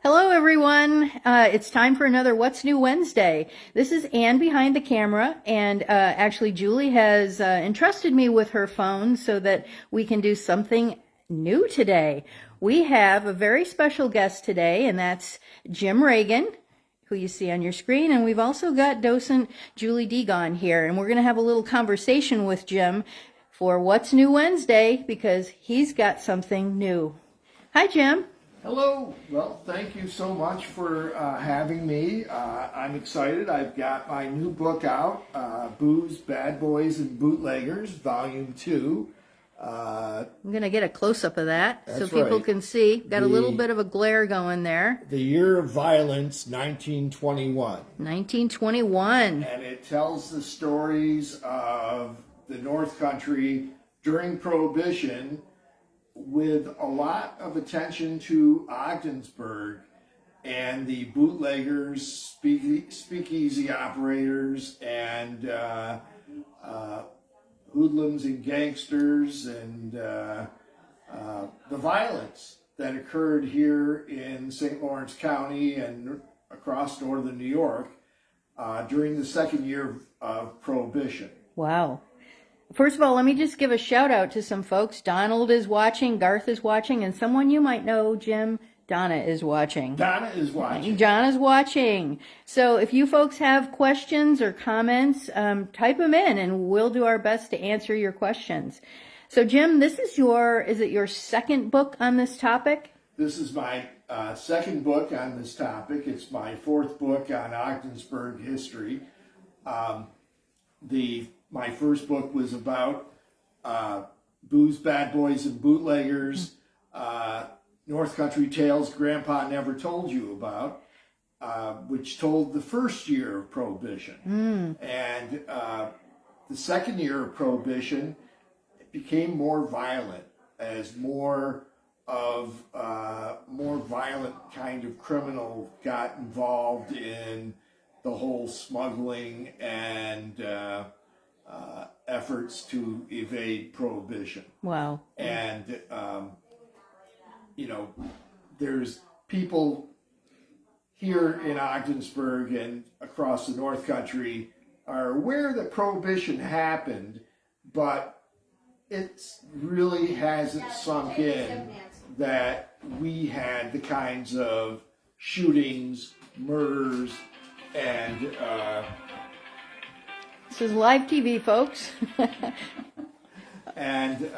Hello, everyone. It's time for another What's New Wednesday. This is Ann behind the camera, and actually, Julie has entrusted me with her phone so that we can do something new today. We have a very special guest today, and that's Jim Reagan, who you see on your screen, and we've also got docent Julie Degon here, and we're going to have a little conversation with Jim for What's New Wednesday because he's got something new. Hi, Jim. Hello. Well, thank you so much for having me. I'm excited. I've got my new book out, Booze, Bad Boys, and Bootleggers, Volume 2. I'm going to get a close-up of that so That's people right. can see. Got a little bit of a glare going there. The Year of Violence, 1921. 1921. And it tells the stories of the North Country during Prohibition, with a lot of attention to Ogdensburg and the bootleggers, speakeasy operators, and hoodlums and gangsters, and the violence that occurred here in St. Lawrence County and across northern New York during the second year of Prohibition. Wow. First of all, let me just give a shout out to some folks. Donald is watching, Garth is watching, and someone you might know, Jim, Donna is watching. Donna is watching. John is watching. So if you folks have questions or comments, type them in and we'll do our best to answer your questions. So Jim, this is is it your second book on this topic? This is my second book on this topic. It's my fourth book on Ogdensburg history. My first book was about Booze, Bad Boys, and Bootleggers, North Country Tales Grandpa Never Told You About, which told the first year of Prohibition. And the second year of Prohibition, it became more violent as more violent kind of criminal got involved in the whole smuggling and efforts to evade Prohibition. Wow. And, there's people here in Ogdensburg and across the North Country are aware that Prohibition happened, but it really hasn't sunk in that we had the kinds of shootings, murders, and this is live TV, folks. and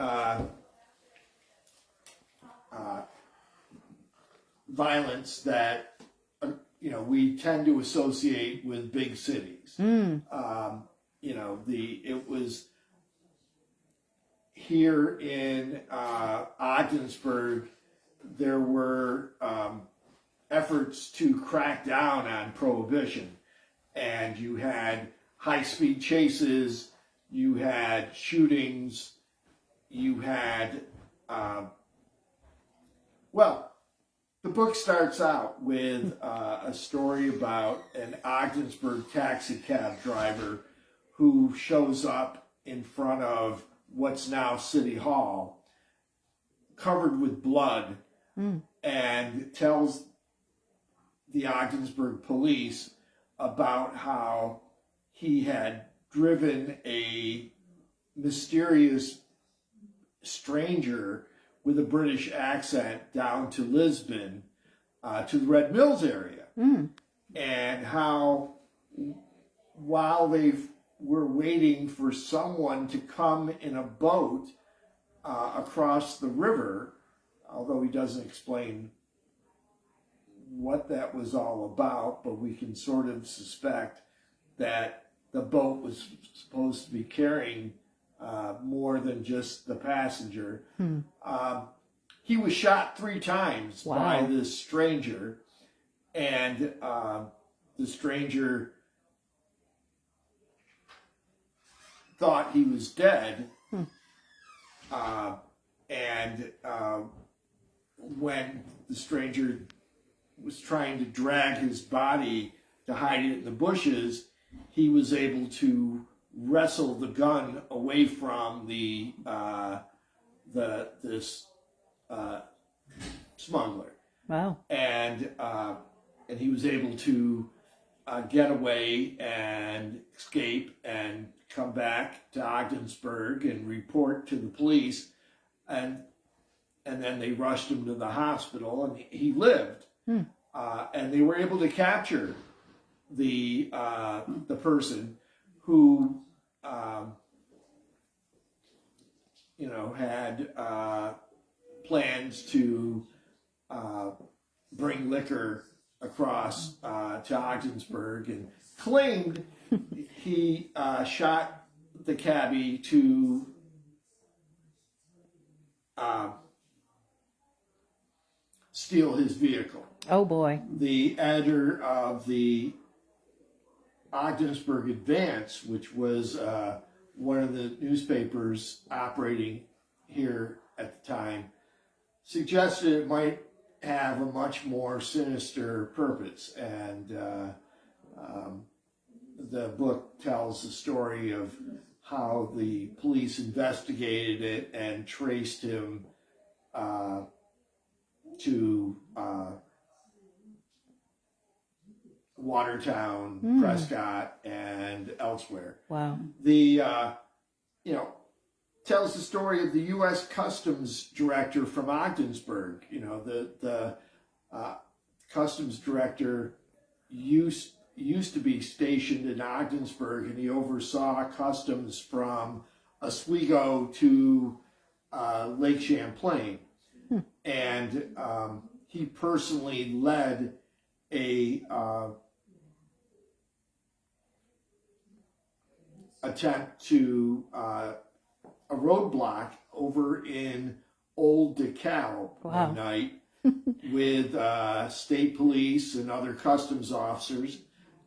violence that we tend to associate with big cities. It was here in Ogdensburg. There were efforts to crack down on Prohibition, and you had high-speed chases, you had shootings, you had, the book starts out with a story about an Ogdensburg taxi cab driver who shows up in front of what's now City Hall, covered with blood, and tells the Ogdensburg police about how he had driven a mysterious stranger with a British accent down to Lisbon, to the Red Mills area. And how while they were waiting for someone to come in a boat across the river, although he doesn't explain what that was all about, but we can sort of suspect that the boat was supposed to be carrying more than just the passenger. He was shot 3 times by this stranger, and the stranger thought he was dead. And when the stranger was trying to drag his body to hide it in the bushes, he was able to wrestle the gun away from this smuggler. Wow. and he was able to get away and escape and come back to Ogdensburg and report to the police, and then they rushed him to the hospital, and he lived. And they were able to capture the person who had plans to bring liquor across to Ogdensburg, and claimed he shot the cabbie to steal his vehicle. Oh boy. The editor of the Ogdensburg Advance, which was one of the newspapers operating here at the time, suggested it might have a much more sinister purpose. And the book tells the story of how the police investigated it and traced him to Watertown, Prescott, and elsewhere. Wow. The tells the story of the U.S. Customs Director from Ogdensburg. The Customs Director used to be stationed in Ogdensburg, and he oversaw customs from Oswego to Lake Champlain. And he personally led a attempt to a roadblock over in Old DeKalb one night with state police and other customs officers.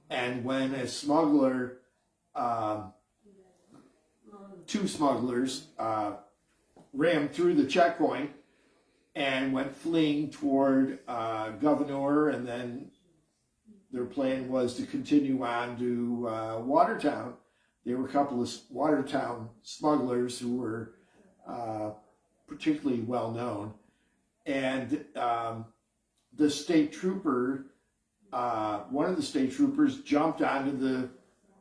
And when a smuggler, two smugglers, rammed through the checkpoint and went fleeing toward Governor, and then their plan was to continue on to Watertown. There were a couple of Watertown smugglers who were particularly well known, and the state trooper, one of the state troopers, jumped onto the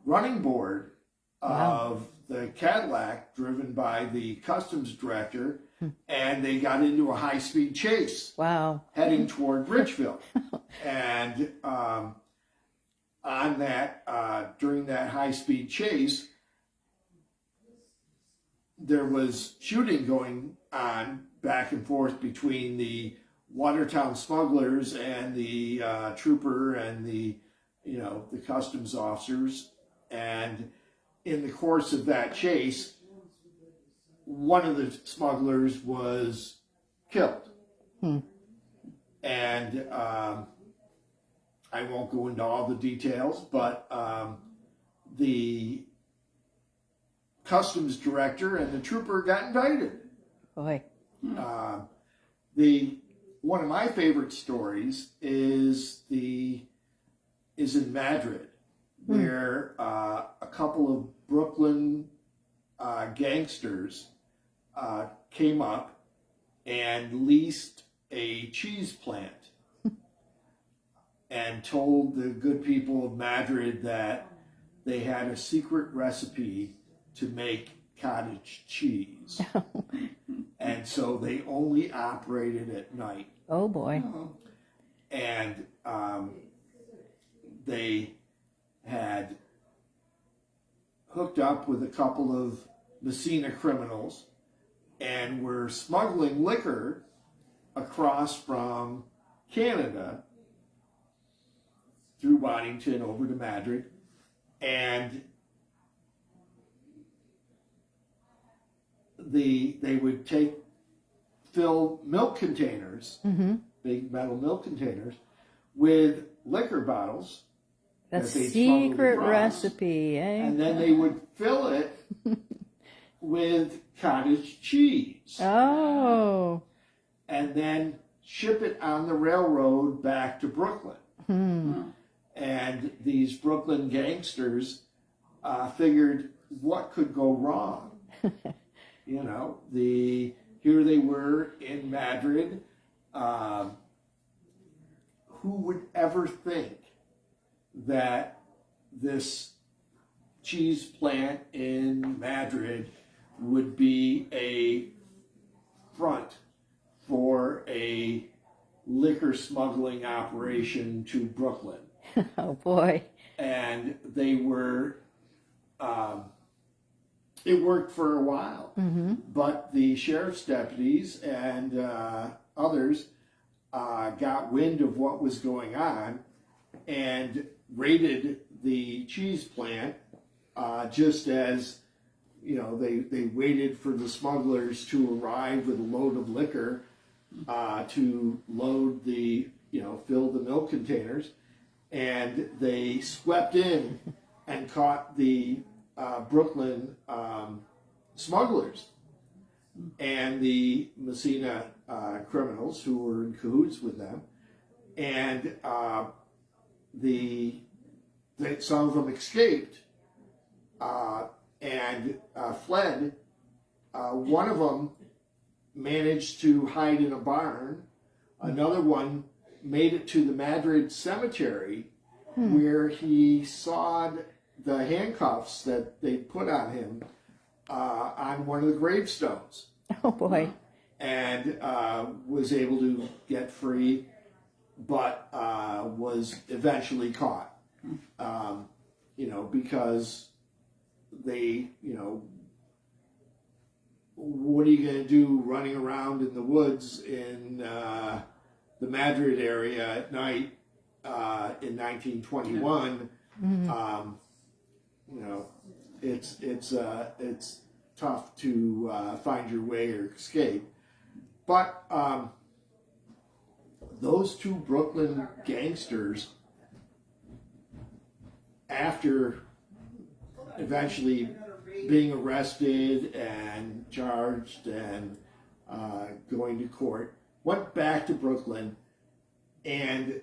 running board of the Cadillac driven by the customs director, and they got into a high-speed chase. Wow. Heading toward Richville. And on that, during that high-speed chase, there was shooting going on back and forth between the Watertown smugglers and the trooper and the customs officers. And in the course of that chase, one of the smugglers was killed. And I won't go into all the details, but the customs director and the trooper got indicted. Boy. One of my favorite stories is in Madrid, where a couple of Brooklyn gangsters came up and leased a cheese plant and told the good people of Madrid that they had a secret recipe to make cottage cheese. And so they only operated at night. Oh boy. And they had hooked up with a couple of Messina criminals and were smuggling liquor across from Canada through Waddington over to Madrid, and they would fill milk containers, big metal milk containers, with liquor bottles. That's that they'd smuggled secret across, recipe, eh? and then they would fill it with cottage cheese. Oh. And then ship it on the railroad back to Brooklyn. And these Brooklyn gangsters figured, what could go wrong? Here they were in Madrid, who would ever think that this cheese plant in Madrid would be a front for a liquor smuggling operation to Brooklyn. Oh boy. And they were, it worked for a while, but the sheriff's deputies and others got wind of what was going on and raided the cheese plant, just as, you know, they waited for the smugglers to arrive with a load of liquor to load the, you know, fill the milk containers. And they swept in and caught the Brooklyn smugglers and the Messina criminals who were in cahoots with them. And some of them escaped and fled. One of them managed to hide in a barn. Another one made it to the Madrid cemetery, where he sawed the handcuffs that they put on him on one of the gravestones, Oh boy. and was able to get free, but was eventually caught. You know, because they, you know, what are you going to do running around in the woods in the Madrid area at night in 1921? You know, it's tough to find your way or escape. But those two Brooklyn gangsters, after eventually being arrested and charged and going to court, went back to Brooklyn and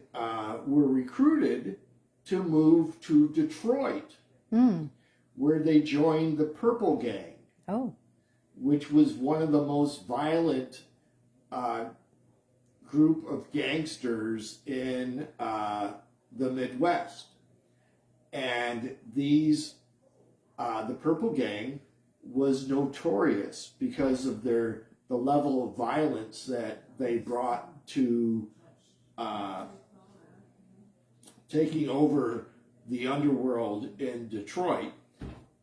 were recruited to move to Detroit, where they joined the Purple Gang, Oh. which was one of the most violent group of gangsters in the Midwest. And these, the Purple Gang was notorious because of the level of violence that they brought to taking over the underworld in Detroit.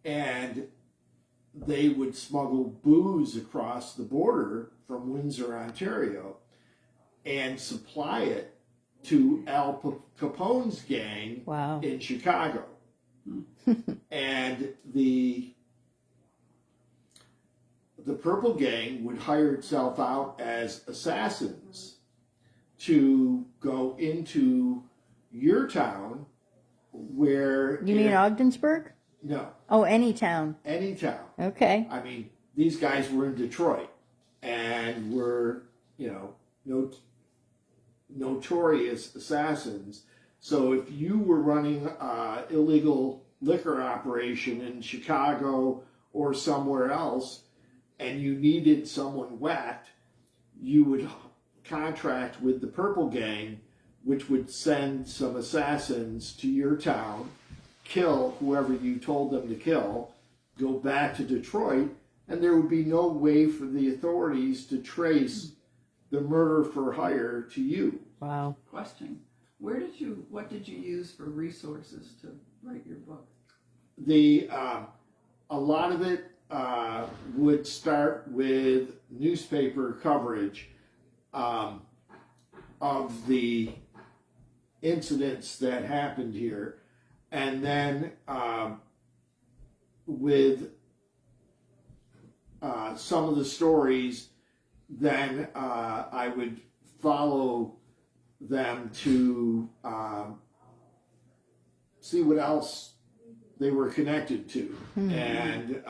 And they would smuggle booze across the border from Windsor, Ontario, and supply it to Al Capone's gang Wow. in Chicago. And the Purple Gang would hire itself out as assassins to go into your town, where You mean Ogdensburg? no, Oh, any town. any town. Okay. I mean, these guys were in Detroit and were, you know, notorious assassins. So if you were running illegal liquor operation in Chicago or somewhere else and you needed someone whacked, you would contract with the Purple Gang, which would send some assassins to your town, kill whoever you told them to kill, go back to Detroit, and there would be no way for the authorities to trace the murder for hire to you. Wow. Question: what did you use for resources to write your book? A lot of it would start with newspaper coverage of the incidents that happened here, and then with some of the stories, then I would follow them to see what else they were connected to. And,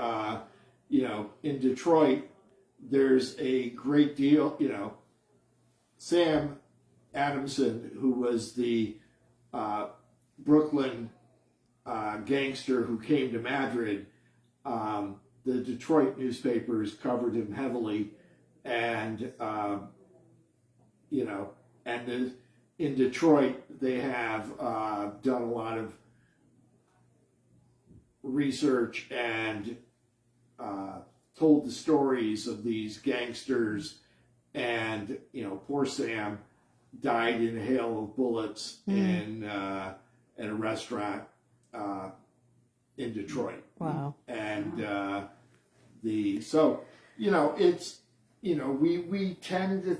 you know, in Detroit, there's a great deal, you know, Sam Adamson, who was the Brooklyn gangster who came to Madrid, the Detroit newspapers covered him heavily, and you know, and in Detroit, they have done a lot of research and told the stories of these gangsters, and poor Sam died in a hail of bullets in at a restaurant in Detroit. Wow. And we tend to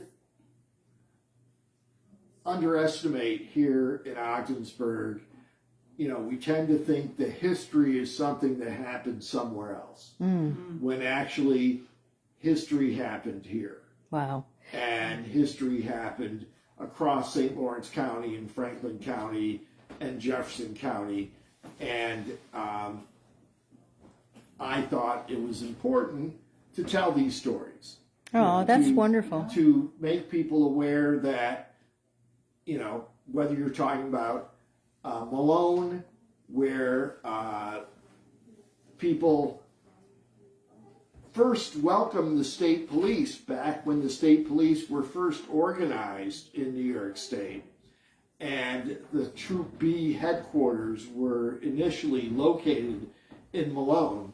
underestimate here in Ogdensburg. We tend to think that history is something that happened somewhere else, when actually history happened here. Wow. And history happened across St. Lawrence County and Franklin County and Jefferson County. And I thought it was important to tell these stories. Oh, that's wonderful. To make people aware that, whether you're talking about Malone, where people first welcomed the state police back when the state police were first organized in New York State, and the Troop B headquarters were initially located in Malone.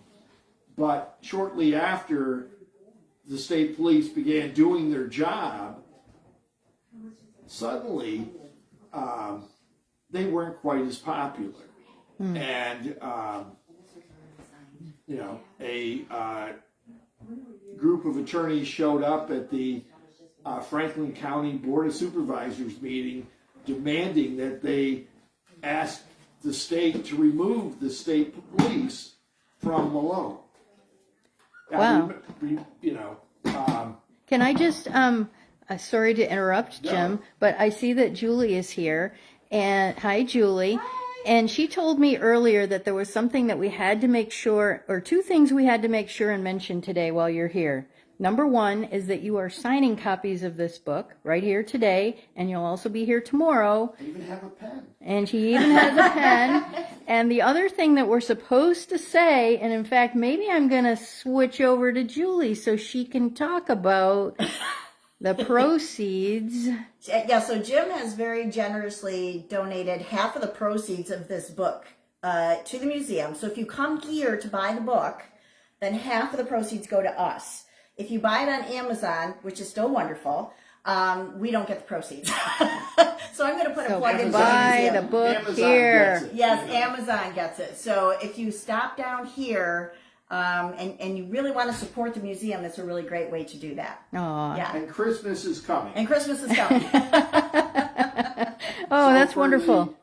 But shortly after the state police began doing their job, suddenly they weren't quite as popular. And, a group of attorneys showed up at the Franklin County Board of Supervisors meeting demanding that they ask the state to remove the state police from Malone. Wow. Um, Can I just, sorry to interrupt, Jim, No. but I see that Julie is here. And hi, Julie. And she told me earlier that there was something that we had to make sure, or two things we had to make sure and mention today while you're here. Number one is that you are signing copies of this book right here today, and you'll also be here tomorrow. I even have a pen. And she even has a pen. And the other thing that we're supposed to say, and in fact, maybe I'm going to switch over to Julie so she can talk about the proceeds. Yeah, so Jim has very generously donated half of the proceeds of this book to the museum. So if you come here to buy the book, then half of the proceeds go to us. If you buy it on Amazon, which is still wonderful, we don't get the proceeds. So I'm going to put a plug in. Buy the book Amazon here. gets it. Yes, Amazon gets it. So if you stop down here and you really want to support the museum, that's a really great way to do that. Aw. Yeah. And Christmas is coming. And Christmas is coming. Oh, So that's for wonderful.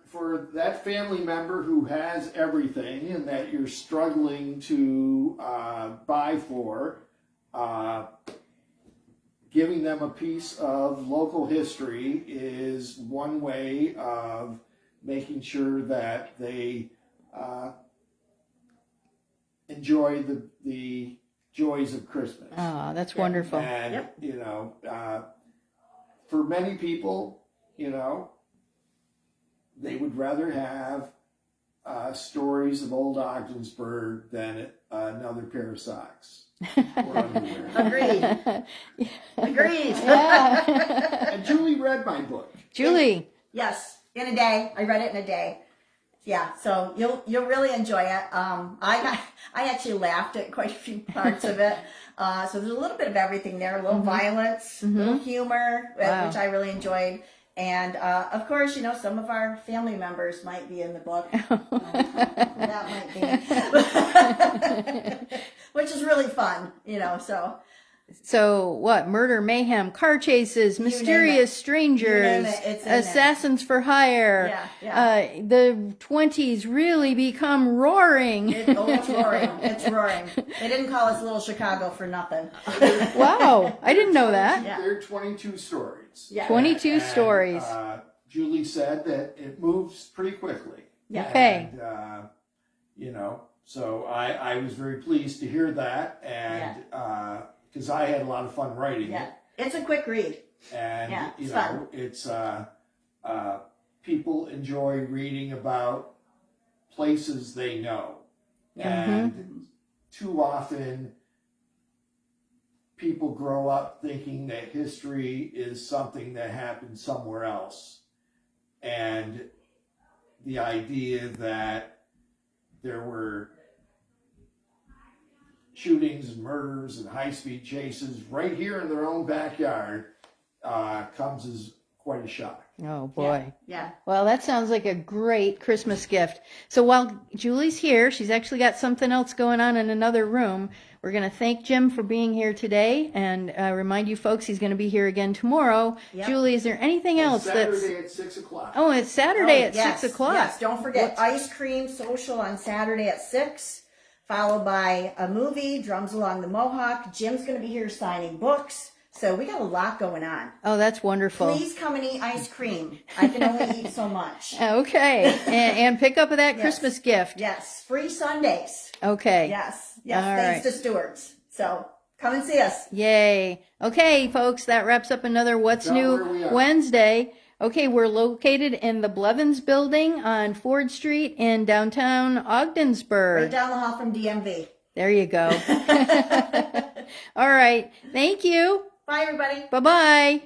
For that family member who has everything and that you're struggling to buy for, giving them a piece of local history is one way of making sure that they enjoy the joys of Christmas. Oh, that's wonderful. And, Yep. For many people, they would rather have stories of old Ogdensburg than another pair of socks or underwear. Agreed. Agreed. Yeah. And Julie read my book. Julie. Yes, in a day. I read it in a day. Yeah, so you'll really enjoy it. I actually laughed at quite a few parts of it. So there's a little bit of everything there, a little violence, a little humor, Wow. which I really enjoyed. And of course, some of our family members might be in the book. That might be, which is really fun, so. So what? Murder, mayhem, car chases, mysterious strangers, it. It's in there. assassins for hire. Yeah. The 20s really become roaring. It's roaring. It's roaring. They didn't call us Little Chicago for nothing. Wow, I didn't know that. Yeah. There are 22 stories. Yeah. 22 And, stories. Julie said that it moves pretty quickly. Yeah. Okay. And, so I was very pleased to hear that, and because I had a lot of fun writing Yeah. it. It's a quick read. And, Yeah, it's fun. it's, people enjoy reading about places they know. Yeah. And too often, people grow up thinking that history is something that happened somewhere else. And the idea that there were shootings and murders and high-speed chases right here in their own backyard comes as quite a shock. Oh boy. Yeah. Well, that sounds like a great Christmas gift. So while Julie's here, she's actually got something else going on in another room. We're going to thank Jim for being here today and remind you folks he's going to be here again tomorrow. Yep. Julie, is there anything else Saturday at 6 o'clock. Oh, it's Saturday at Yes, 6 o'clock. Yes, don't forget ice cream social on Saturday at 6, followed by a movie, Drums Along the Mohawk. Jim's going to be here signing books. So we got a lot going on. Oh, that's wonderful. Please come and eat ice cream. I can only eat so much. Okay. And pick up that Christmas gift. Yes, free Sundays. Okay. Yes, All thanks right. to Stewart's. So come and see us. Yay. Okay, folks, that wraps up another What's Tell New where we are. Wednesday. Okay, we're located in the Blevins building on Ford Street in downtown Ogdensburg. Right down the hall from DMV. There you go. All right. Thank you. Bye, everybody. Bye-bye.